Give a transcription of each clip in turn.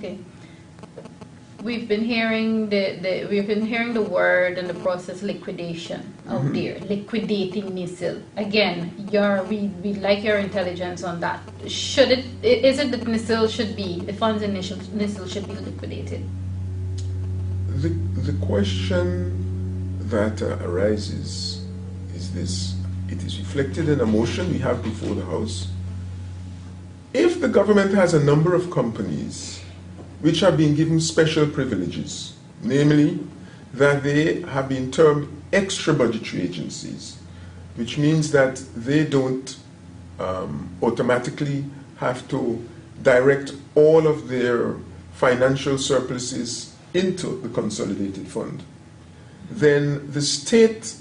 Okay. We've been hearing the word and the process liquidation out there, liquidating NICIL. Again, we like your intelligence on that. Is it that NICIL should be, the funds in NICIL should be liquidated? The question that arises is this. It is reflected in a motion we have before the House. If the government has a number of companies which have been given special privileges, namely that they have been termed extra budgetary agencies, which means that they don't automatically have to direct all of their financial surpluses into the consolidated fund, then the state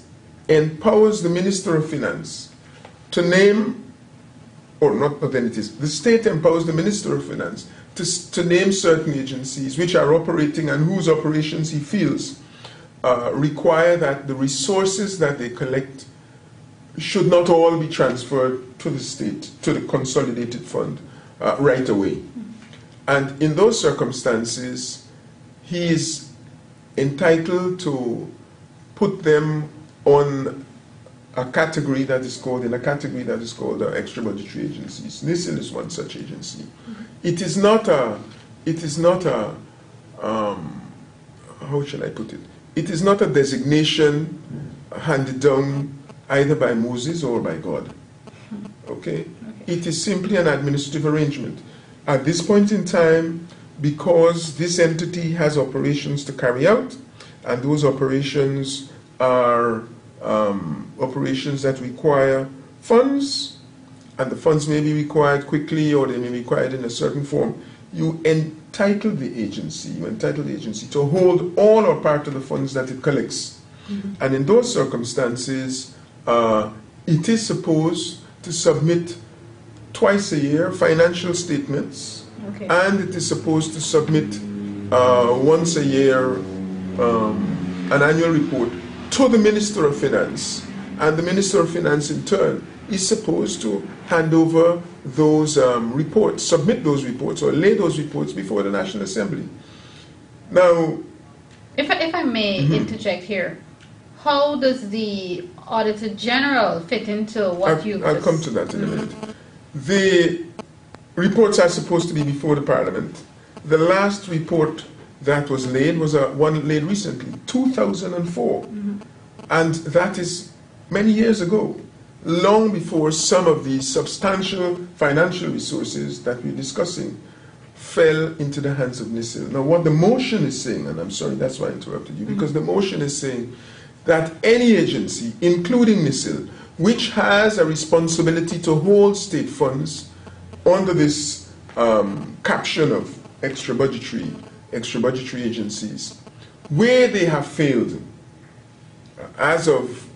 empowers the Minister of Finance to name, or not, but then it is, the state empowers the Minister of Finance to name certain agencies which are operating and whose operations he feels require that the resources that they collect should not all be transferred to the state, to the consolidated fund right away. And in those circumstances, he is entitled to put them on a category that is called, extra budgetary agencies. NICIL is one such agency. It is not a, how shall I put it? It is not a designation handed down either by Moses or by God. Okay? It is simply an administrative arrangement. At this point in time, because this entity has operations to carry out, and those operations are operations that require funds, and the funds may be required quickly or they may be required in a certain form, you entitle the agency to hold all or part of the funds that it collects. And in those circumstances, it is supposed to submit twice a year financial statements, and it is supposed to submit once a year an annual report to the Minister of Finance, and the Minister of Finance in turn is supposed to hand over those reports, submit those reports, or lay those reports before the National Assembly. Now, if I may interject here, how does the Auditor General fit into what you've I'll come to that in a minute. The reports are supposed to be before the Parliament. The last report that was laid was one laid recently, 2004. And that is many years ago, long before some of the substantial financial resources that we're discussing fell into the hands of NICIL. Now, what the motion is saying, and I'm sorry, that's why I interrupted you, because the motion is saying that any agency, including NICIL, which has a responsibility to hold state funds under this caption of extra budgetary agencies, where they have failed, as of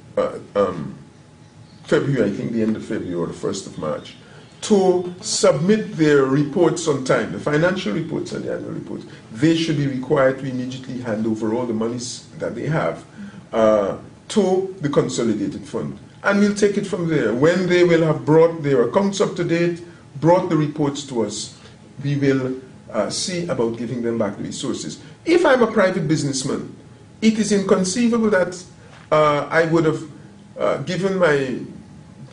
February, I think the end of February or the 1st of March, to submit their reports on time, the financial reports and the annual reports, they should be required to immediately hand over all the monies that they have to the consolidated fund. And we'll take it from there. When they will have brought their accounts up to date, brought the reports to us, we will see about giving them back the resources. If I'm a private businessman, it is inconceivable that I would have given my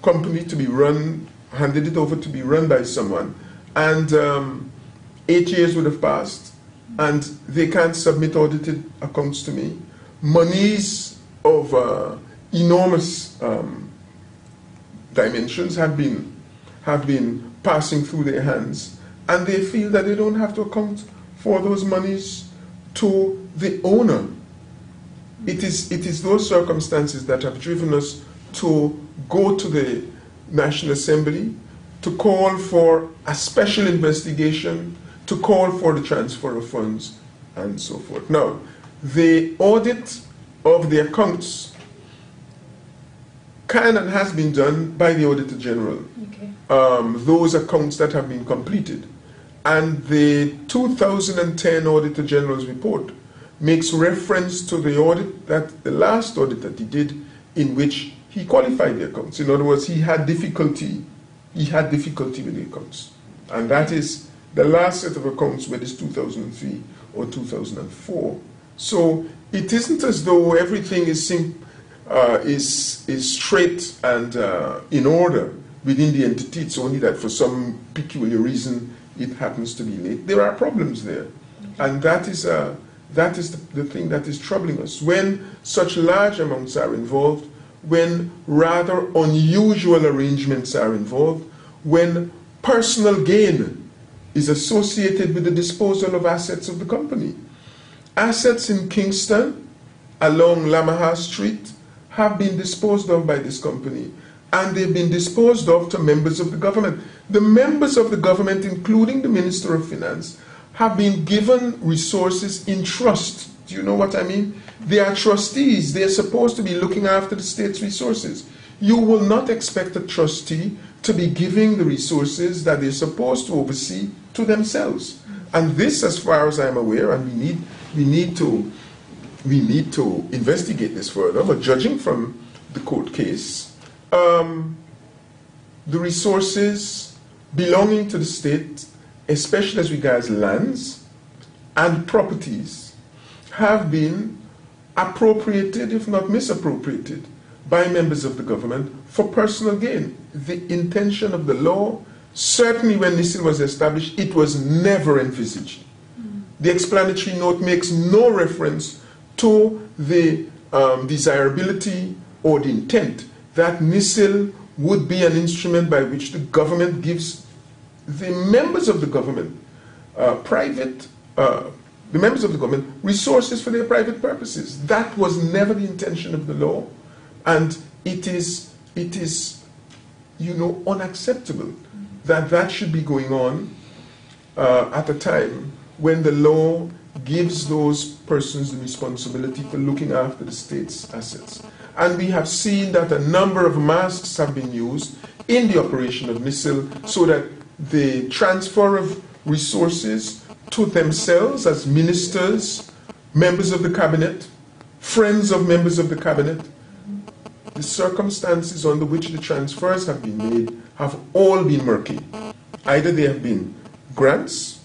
company to be run, handed it over to be run by someone, and 8 years would have passed, and they can't submit audited accounts to me. Monies of enormous dimensions have been passing through their hands, and they feel that they don't have to account for those monies to the owner. It is those circumstances that have driven us to go to the National Assembly, to call for a special investigation, to call for the transfer of funds, and so forth. Now, the audit of the accounts can and has been done by the Auditor General. Those accounts that have been completed. And the 2010 Auditor General's report makes reference to the audit, that the last audit that he did, in which he qualified the accounts. In other words, he had difficulty with the accounts. And that is The last set of accounts were this 2003 or 2004. So it isn't as though everything is straight and in order within the entity. It's only that for some peculiar reason it happens to be late. There are problems there, and that is the thing that is troubling us. When such large amounts are involved, when rather unusual arrangements are involved, when personal gain is associated with the disposal of assets of the company. Assets in Kingston along Lamaha Street have been disposed of by this company, and they've been disposed of to members of the government. The members of the government, including the Minister of Finance, have been given resources in trust. Do you know what I mean? They are trustees. They are supposed to be looking after the state's resources. You will not expect a trustee to be giving the resources that they're supposed to oversee to themselves. And this, as far as I'm aware, and we need to investigate this further, but judging from the court case, the resources belonging to the state, especially as regards lands and properties, have been appropriated, if not misappropriated, by members of the government for personal gain. The intention of the law, certainly when NICIL was established, it was never envisaged. The explanatory note makes no reference to the desirability or the intent that NICIL would be an instrument by which the government gives the members of the government, the members of the government, resources for their private purposes. That was never the intention of the law, and it is, unacceptable that that should be going on at a time when the law gives those persons the responsibility for looking after the state's assets. And we have seen that a number of masks have been used in the operation of NICIL so that the transfer of resources to themselves as ministers, members of the cabinet, friends of members of the cabinet, the circumstances under which the transfers have been made have all been murky. Either they have been grants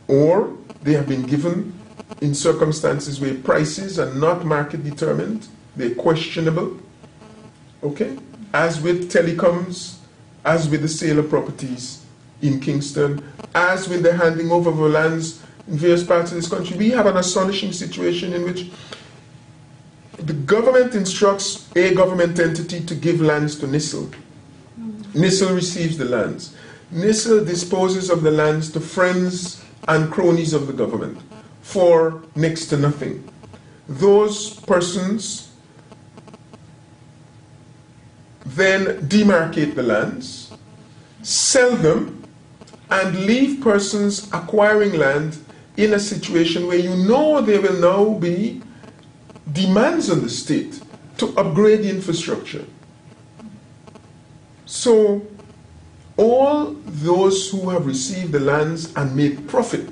or they have been given in circumstances where prices are not market determined, they're questionable, okay? As with telecoms, as with the sale of properties in Kingston, as with the handing over of lands in various parts of this country. We have an astonishing situation in which the government instructs a government entity to give lands to NICIL. NICIL receives the lands. NICIL disposes of the lands to friends and cronies of the government for next to nothing. Those persons then demarcate the lands, sell them, and leave persons acquiring land in a situation where you know there will now be demands on the state to upgrade the infrastructure. So all those who have received the lands and made profit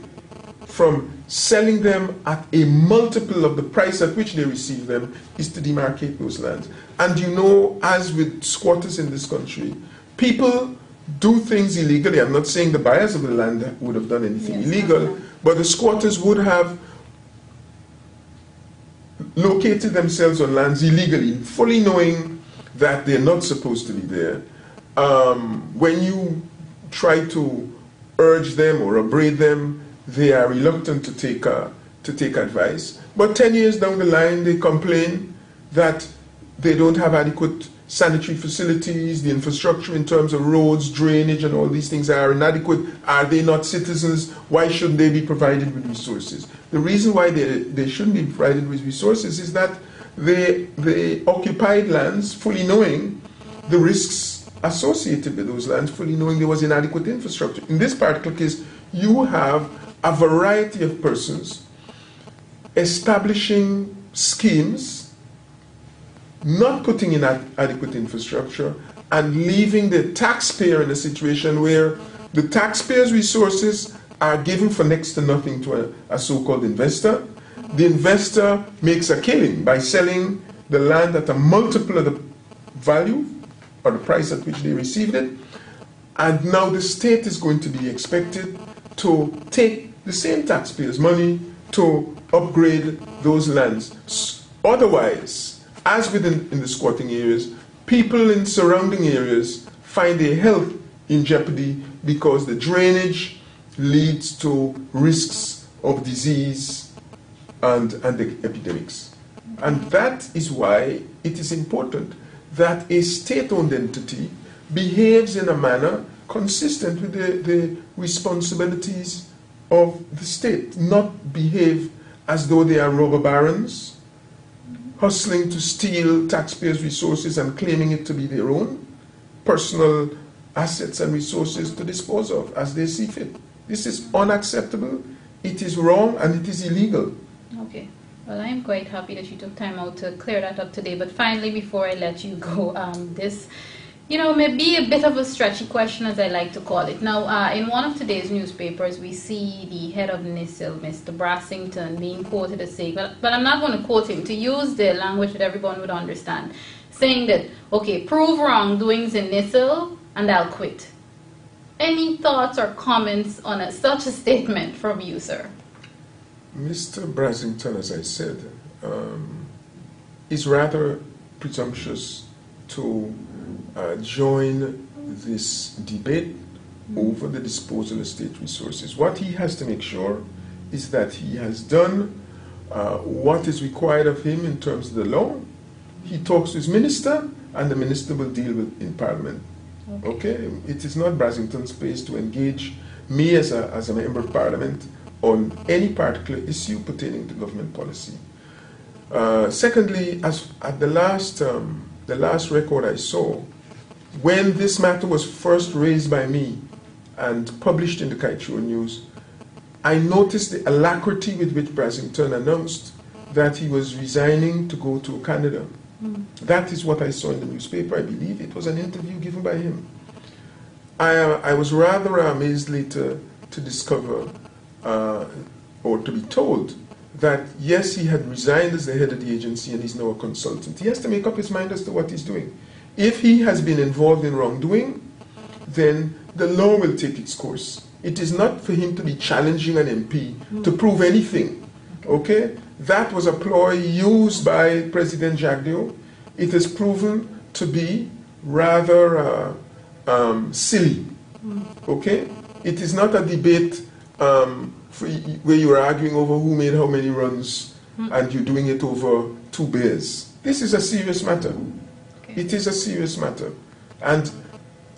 from selling them at a multiple of the price at which they receive them is to demarcate those lands. And you know, as with squatters in this country, people do things illegally. I'm not saying the buyers of the land would have done anything illegal, but the squatters would have located themselves on lands illegally, fully knowing that they're not supposed to be there. When you try to urge them or upbraid them, they are reluctant to take advice. But 10 years down the line, they complain that they don't have adequate sanitary facilities, the infrastructure in terms of roads, drainage, and all these things are inadequate. Are they not citizens? Why shouldn't they be provided with resources? The reason why they shouldn't be provided with resources is that they occupied lands fully knowing the risks associated with those lands, fully knowing there was inadequate infrastructure. In this particular case, you have a variety of persons establishing schemes, not putting in adequate infrastructure, and leaving the taxpayer in a situation where the taxpayer's resources are given for next to nothing to a so-called investor. The investor makes a killing by selling the land at a multiple of the value or the price at which they received it. And now the state is going to be expected to take the same taxpayers' money to upgrade those lands. Otherwise, as within in the squatting areas, people in surrounding areas find their health in jeopardy because the drainage leads to risks of disease and epidemics. And that is why it is important that a state-owned entity behaves in a manner consistent with the responsibilities of the state, not behave as though they are robber barons, hustling to steal taxpayers' resources and claiming it to be their own personal assets and resources to dispose of as they see fit. This is unacceptable, it is wrong, and it is illegal. Okay. Well, I'm quite happy that you took time out to clear that up today. But finally, before I let you go, this, may be a bit of a stretchy question, as I like to call it. Now, in one of today's newspapers, we see the head of NICIL, Mr. BRASSINGTON, being quoted as saying, but I'm not going to quote him, to use the language that everyone would understand, saying that, okay, prove wrongdoings in NICIL, and I'll quit. Any thoughts or comments on such a statement from you, sir? Mr. BRASSINGTON, as I said, is rather presumptuous to join this debate over the disposal of state resources. What he has to make sure is that he has done what is required of him in terms of the law. He talks to his minister, and the minister will deal with in Parliament. Okay? It is not BRASSINGTON's place to engage me as a member of Parliament on any particular issue pertaining to government policy. Secondly, as at the last record I saw, when this matter was first raised by me and published in the Kaitro News, I noticed the alacrity with which BRASSINGTON announced that he was resigning to go to Canada. That is what I saw in the newspaper. I believe it was an interview given by him. I was rather amazed later to discover or to be told that yes, he had resigned as the head of the agency and he's now a consultant. He has to make up his mind as to what he's doing. If he has been involved in wrongdoing, then the law will take its course. It is not for him to be challenging an MP to prove anything. Okay? That was a ploy used by President Jagdeo. It has proven to be rather silly. Okay? It is not a debate where you are arguing over who made how many runs and you're doing it over two bears. This is a serious matter. Okay. It is a serious matter. And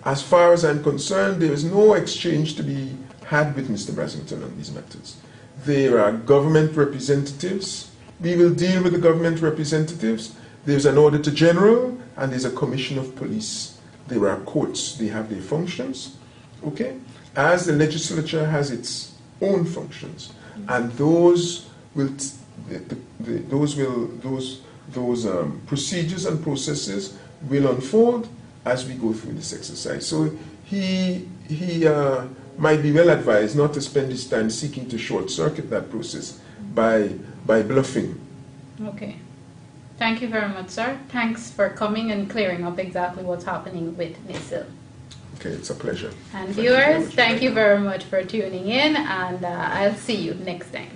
as far as I'm concerned, there is no exchange to be had with Mr. BRASSINGTON on these matters. There are government representatives. We will deal with the government representatives. There's an Auditor General and there's a Commission of Police. There are courts. They have their functions. Okay? As the legislature has its own functions, and those procedures and processes will unfold as we go through this exercise. So he might be well advised not to spend his time seeking to short circuit that process by bluffing. Okay. Thank you very much, sir. Thanks for coming and clearing up exactly what's happening with NICIL. Okay, it's a pleasure. And viewers, thank you very much for tuning in, and I'll see you next time.